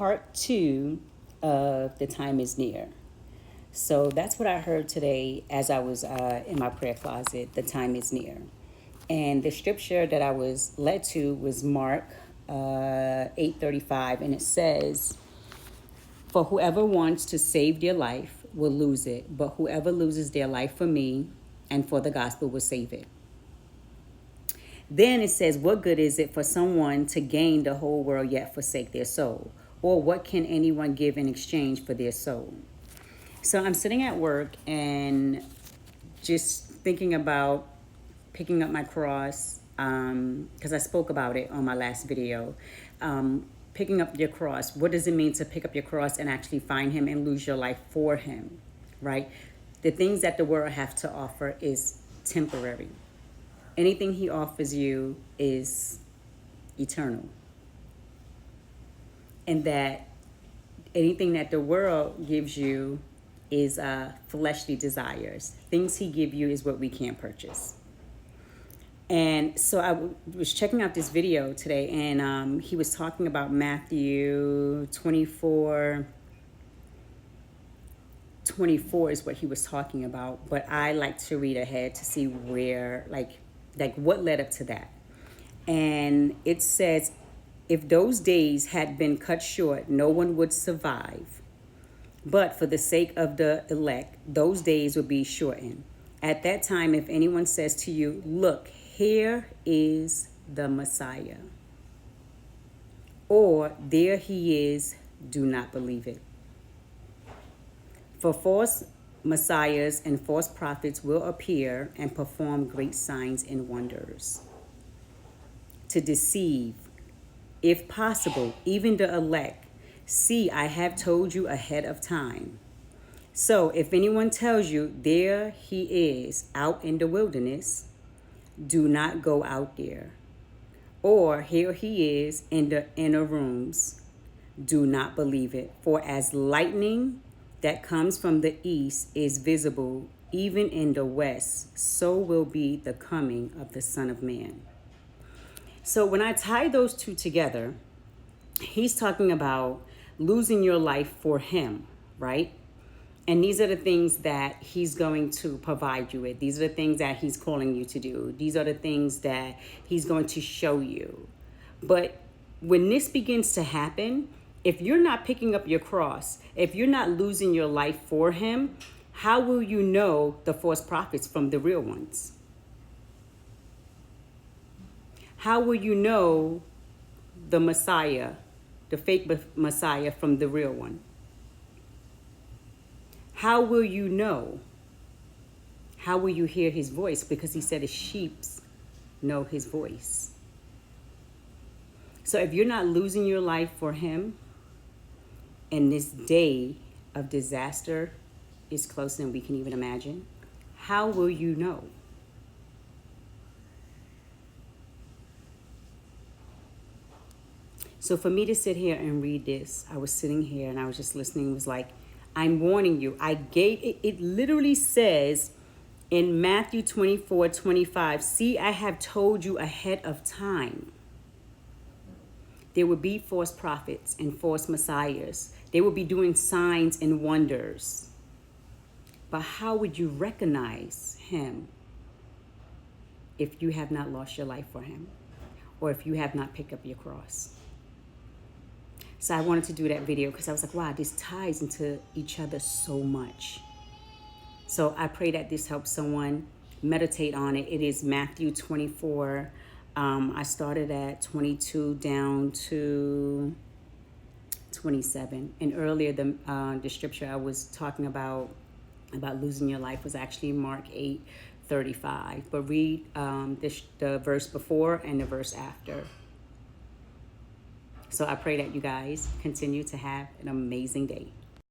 part 2 of The Time is Near. So that's what I heard today as I was in my prayer closet. The time is near. And the scripture that I was led to was Mark 8:35, and it says, "For whoever wants to save their life will lose it, but whoever loses their life for me and for the gospel will save it." Then it says, "What good is it for someone to gain the whole world yet forsake their soul? Or what can anyone give in exchange for their soul?" So I'm sitting at work and just thinking about picking up my cross, because I spoke about it on my last video. Picking up your cross. What does it mean to pick up your cross and actually find him and lose your life for him, right? The things that the world have to offer is temporary. Anything he offers you is eternal. And that anything that the world gives you is fleshly desires. Things he gives you is what we can't purchase. And so I was checking out this video today, and he was talking about Matthew 24 is what he was talking about. But I like to read ahead to see where, like what led up to that. And it says, "If those days had been cut short, no one would survive. But for the sake of the elect, those days will be shortened. At that time, if anyone says to you, 'Look, here is the Messiah,' or 'There he is,' do not believe it. For false messiahs and false prophets will appear and perform great signs and wonders to deceive, if possible, even the elect. See, I have told you ahead of time. So if anyone tells you, 'There he is out in the wilderness,' do not go out there. Or 'Here he is in the inner rooms,' do not believe it. For as lightning that comes from the east is visible even in the west, so will be the coming of the Son of Man." So when I tie those two together, he's talking about losing your life for him, right? And these are the things that he's going to provide you with. These are the things that he's calling you to do. These are the things that he's going to show you. But when this begins to happen, if you're not picking up your cross, if you're not losing your life for him, how will you know the false prophets from the real ones? How will you know the Messiah, the fake Messiah, from the real one? How will you know? How will you hear his voice? Because he said his sheep know his voice. So if you're not losing your life for him, and this day of disaster is closer than we can even imagine, how will you know? So for me to sit here and read this, I was sitting here and I was just listening. It was like, I'm warning you. It literally says in Matthew 24:25, "See, I have told you ahead of time." There will be false prophets and false messiahs. They will be doing signs and wonders. But how would you recognize him if you have not lost your life for him, or if you have not picked up your cross? So I wanted to do that video because I was like, wow, this ties into each other so much. So I pray that this helps someone meditate on it. It is Matthew 24. I started at 22 down to 27. And earlier, the scripture I was talking about losing your life was actually Mark 8:35. But read the verse before and the verse after. So I pray that you guys continue to have an amazing day.